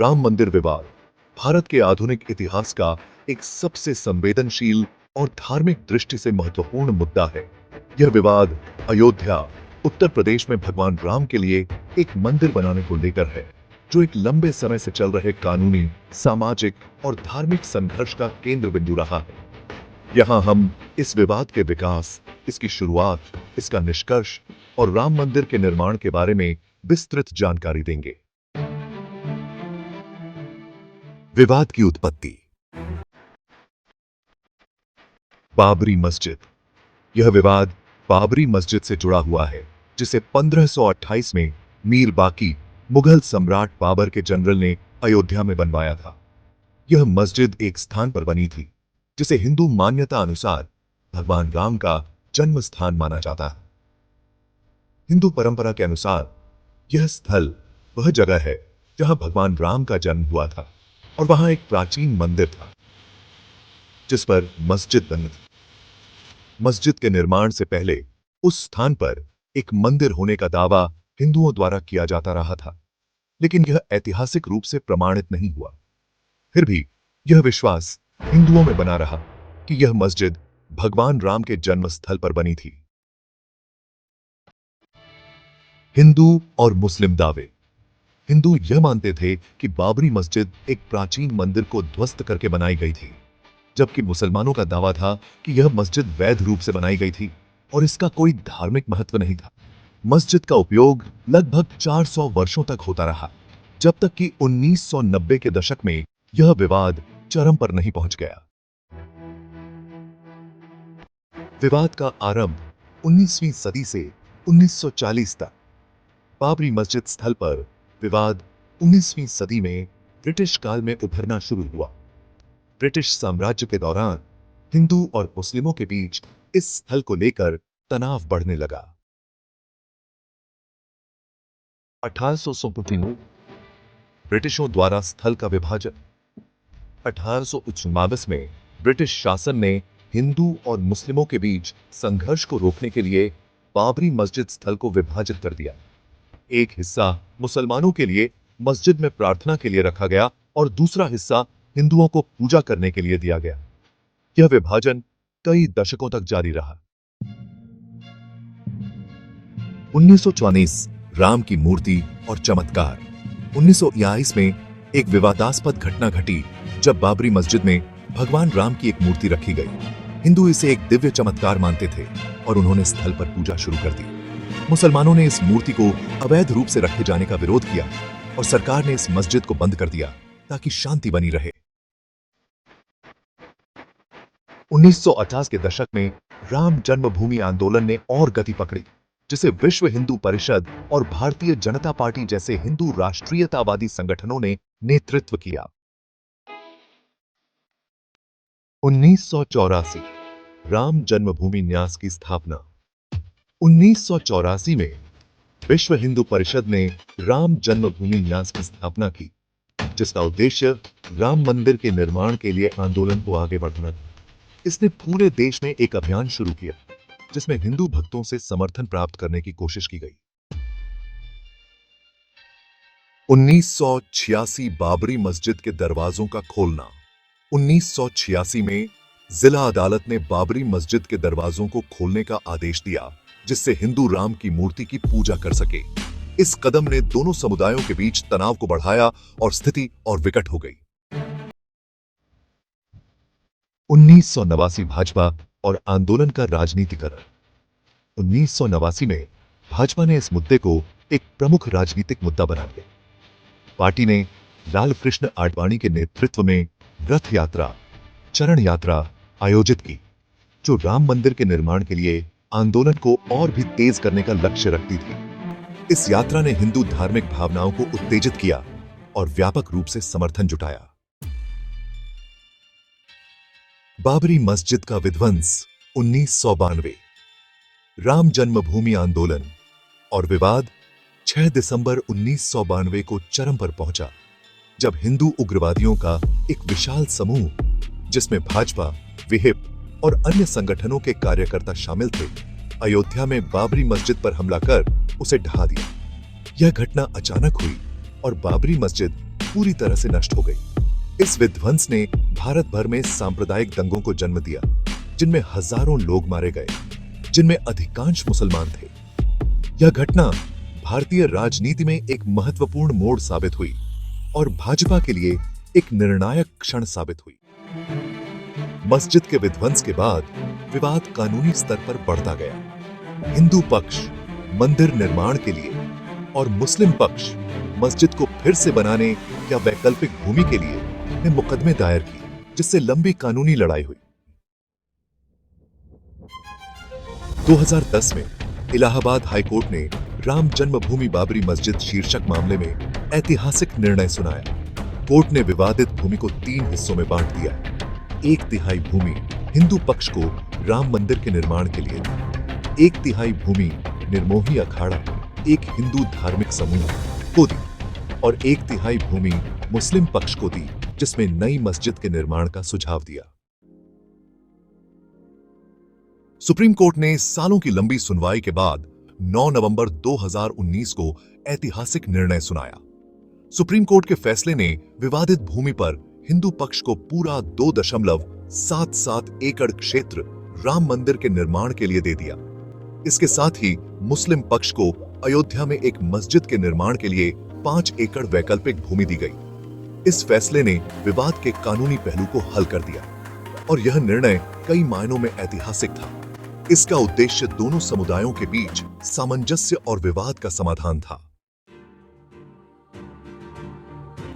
राम मंदिर विवाद भारत के आधुनिक इतिहास का एक सबसे संवेदनशील और धार्मिक दृष्टि से महत्वपूर्ण मुद्दा है। यह विवाद अयोध्या, उत्तर प्रदेश में भगवान राम के लिए एक मंदिर बनाने को लेकर है, जो एक लंबे समय से चल रहे कानूनी, सामाजिक और धार्मिक संघर्ष का केंद्र बिंदु रहा है। यहाँ हम इस विवाद के विकास, इसकी शुरुआत, इसका निष्कर्ष और राम मंदिर के निर्माण के बारे में विस्तृत जानकारी देंगे। विवाद की उत्पत्ति। बाबरी मस्जिद। यह विवाद बाबरी मस्जिद से जुड़ा हुआ है, जिसे 1528 में मीर बाकी, मुगल सम्राट बाबर के जनरल ने अयोध्या में बनवाया था। यह मस्जिद एक स्थान पर बनी थी जिसे हिंदू मान्यता अनुसार भगवान राम का जन्म स्थान माना जाता है। हिंदू परंपरा के अनुसार यह स्थल वह जगह है जहां भगवान राम का जन्म हुआ था और वहां एक प्राचीन मंदिर था जिस पर मस्जिद बनी थी। मस्जिद के निर्माण से पहले उस स्थान पर एक मंदिर होने का दावा हिंदुओं द्वारा किया जाता रहा था, लेकिन यह ऐतिहासिक रूप से प्रमाणित नहीं हुआ। फिर भी यह विश्वास हिंदुओं में बना रहा कि यह मस्जिद भगवान राम के जन्म स्थल पर बनी थी। हिंदू और मुस्लिम दावे। हिंदू यह मानते थे कि बाबरी मस्जिद एक प्राचीन मंदिर को ध्वस्त करके बनाई गई थी, जबकि मुसलमानों का दावा था कि यह मस्जिद वैध रूप से बनाई गई थी और इसका कोई धार्मिक महत्व नहीं था। मस्जिद का उपयोग लगभग 400 वर्षों तक होता रहा, जब तक कि 1990 के दशक में यह विवाद चरम पर नहीं पहुंच गया। विवाद का आरंभ 19वीं सदी से 1940 तक। बाबरी मस्जिद स्थल पर विवाद 19वीं सदी में ब्रिटिश काल में उभरना शुरू हुआ। ब्रिटिश साम्राज्य के दौरान हिंदू और मुस्लिमों के बीच इस स्थल को लेकर तनाव बढ़ने लगा। 1819 ब्रिटिशों द्वारा स्थल का विभाजन। 1849 में ब्रिटिश शासन ने हिंदू और मुस्लिमों के बीच संघर्ष को रोकने के लिए बाबरी मस्जिद स्थल को विभाजित कर दिया। एक हिस्सा मुसलमानों के लिए मस्जिद में प्रार्थना के लिए रखा गया और दूसरा हिस्सा हिंदुओं को पूजा करने के लिए दिया गया। यह विभाजन कई दशकों तक जारी रहा। 1944 राम की मूर्ति और चमत्कार। 1941 में एक विवादास्पद घटना घटी जब बाबरी मस्जिद में भगवान राम की एक मूर्ति रखी गई। हिंदू इसे एक दिव्य चमत्कार मानते थे और उन्होंने स्थल पर पूजा शुरू कर दी। मुसलमानों ने इस मूर्ति को अवैध रूप से रखे जाने का विरोध किया और सरकार ने इस मस्जिद को बंद कर दिया ताकि शांति बनी रहे। 1950 के दशक में राम जन्मभूमि आंदोलन ने और गति पकड़ी, जिसे विश्व हिंदू परिषद और भारतीय जनता पार्टी जैसे हिंदू राष्ट्रीयतावादी संगठनों ने नेतृत्व किया। 1984 राम जन्मभूमि न्यास की स्थापना। 1984 में विश्व हिंदू परिषद ने राम जन्मभूमि न्यास की स्थापना की, जिसका उद्देश्य राम मंदिर के निर्माण के लिए आंदोलन को आगे बढ़ाना था। इसने पूरे देश में एक अभियान शुरू किया जिसमें हिंदू भक्तों से समर्थन प्राप्त करने की कोशिश की गई। 1986 बाबरी मस्जिद के दरवाजों का खोलना। 1986 में जिला अदालत ने बाबरी मस्जिद के दरवाजों को खोलने का आदेश दिया, जिससे हिंदू राम की मूर्ति की पूजा कर सके। इस कदम ने दोनों समुदायों के बीच तनाव को बढ़ाया और स्थिति और विकट हो गई। 1989 भाजपा और आंदोलन का राजनीतिकरण। 1989 में भाजपा ने इस मुद्दे को एक प्रमुख राजनीतिक मुद्दा बना लिया। पार्टी ने लाल कृष्ण आडवाणी के नेतृत्व में रथ यात्रा, चरण यात्रा आयोजित की, जो राम मंदिर के निर्माण के लिए आंदोलन को और भी तेज करने का लक्ष्य रखती थी। इस यात्रा ने हिंदू धार्मिक भावनाओं को उत्तेजित किया और व्यापक रूप से समर्थन जुटाया। बाबरी मस्जिद का विध्वंस। 1992 राम जन्मभूमि आंदोलन और विवाद 6 दिसंबर 1992 को चरम पर पहुंचा, जब हिंदू उग्रवादियों का एक विशाल समूह, जिसमें भाजपा, विहिप और अन्य संगठनों के कार्यकर्ता शामिल थे, अयोध्या में बाबरी मस्जिद पर हमला कर उसे ढहा दिया। यह घटना अचानक हुई और बाबरी मस्जिद पूरी तरह से नष्ट हो गई। इस विध्वंस ने भारत भर में सांप्रदायिक दंगों को जन्म दिया, जिनमें हजारों लोग मारे गए, जिनमें अधिकांश मुसलमान थे। यह घटना भारतीय राजनीति में एक महत्वपूर्ण मोड़ साबित हुई और भाजपा के लिए एक निर्णायक क्षण साबित हुई। मस्जिद के विध्वंस के बाद विवाद कानूनी स्तर पर बढ़ता गया। हिंदू पक्ष मंदिर निर्माण के लिए और मुस्लिम पक्ष मस्जिद को फिर से बनाने या वैकल्पिक भूमि के लिए ने मुकदमे दायर किए, जिससे लंबी कानूनी लड़ाई हुई। 2010 में इलाहाबाद हाईकोर्ट ने राम जन्मभूमि बाबरी मस्जिद शीर्षक मामले में ऐतिहासिक निर्णय सुनाया। कोर्ट ने विवादित भूमि को 3 हिस्सों में बांट दिया। 1/3 भूमि हिंदू पक्ष को राम मंदिर के निर्माण के लिए दी, 1/3 भूमि निर्मोही अखाड़ा, एक हिंदू धार्मिक समूह को दी और 1/3 भूमि मुस्लिम पक्ष को दी, जिसमें नई मस्जिद के निर्माण का सुझाव दिया। सुप्रीम कोर्ट ने सालों की लंबी सुनवाई के बाद 9 नवंबर 2019 को ऐतिहासिक निर्णय सुनाया। सुप्रीम कोर्ट के फैसले ने विवादित भूमि पर हिंदू पक्ष को पूरा 2.77 एकड़ क्षेत्र राम मंदिर के निर्माण के लिए दे दिया। इसके साथ ही मुस्लिम पक्ष को अयोध्या में एक मस्जिद के निर्माण के लिए 5 एकड़ वैकल्पिक भूमि दी गई। इस फैसले ने विवाद के कानूनी पहलू को हल कर दिया और यह निर्णय कई मायनों में ऐतिहासिक था। इसका उद्देश्य दोनों समुदायों के बीच सामंजस्य और विवाद का समाधान था।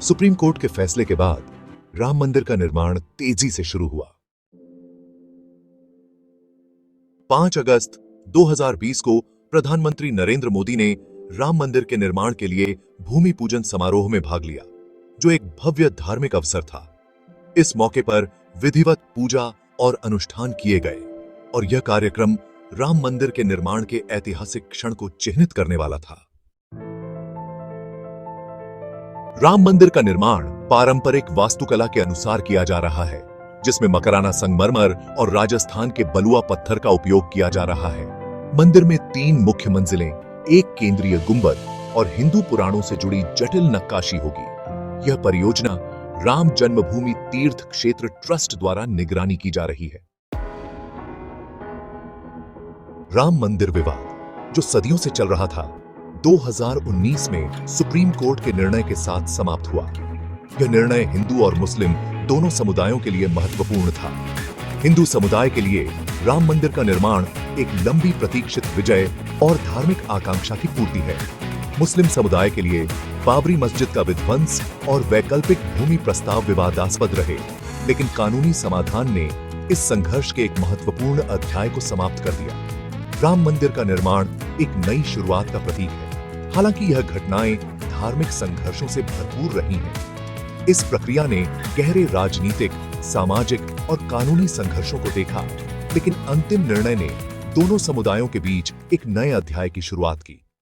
सुप्रीम कोर्ट के फैसले के बाद राम मंदिर का निर्माण तेजी से शुरू हुआ। 5 अगस्त 2020 को प्रधानमंत्री नरेंद्र मोदी ने राम मंदिर के निर्माण के लिए भूमि पूजन समारोह में भाग लिया, जो एक भव्य धार्मिक अवसर था। इस मौके पर विधिवत पूजा और अनुष्ठान किए गए और यह कार्यक्रम राम मंदिर के निर्माण के ऐतिहासिक क्षण को चिह्नित करने वाला था। राम मंदिर का निर्माण पारंपरिक वास्तुकला के अनुसार किया जा रहा है, जिसमें मकराना संगमरमर और राजस्थान के बलुआ पत्थर का उपयोग किया जा रहा है। मंदिर में 3 मुख्य मंजिलें, एक केंद्रीय गुंबद और हिंदू पुराणों से जुड़ी जटिल नक्काशी होगी। यह परियोजना राम जन्मभूमि तीर्थ क्षेत्र ट्रस्ट द्वारा निगरानी की जा रही है। राम मंदिर विवाद, जो सदियों से चल रहा था, 2019 में सुप्रीम कोर्ट के निर्णय के साथ समाप्त हुआ। यह निर्णय हिंदू और मुस्लिम दोनों समुदायों के लिए महत्वपूर्ण था। हिंदू समुदाय के लिए राम मंदिर का निर्माण एक लंबी प्रतीक्षित विजय और धार्मिक आकांक्षा की पूर्ति है। मुस्लिम समुदाय के लिए बाबरी मस्जिद का विध्वंस और वैकल्पिक भूमि प्रस्ताव विवादास्पद रहे, लेकिन कानूनी समाधान ने इस संघर्ष के एक महत्वपूर्ण अध्याय को समाप्त कर दिया। राम मंदिर का निर्माण एक नई शुरुआत का प्रतीक है। हालांकि यह घटनाएं धार्मिक संघर्षों से भरपूर रही हैं। इस प्रक्रिया ने गहरे राजनीतिक, सामाजिक और कानूनी संघर्षों को देखा, लेकिन अंतिम निर्णय ने दोनों समुदायों के बीच एक नए अध्याय की शुरुआत की।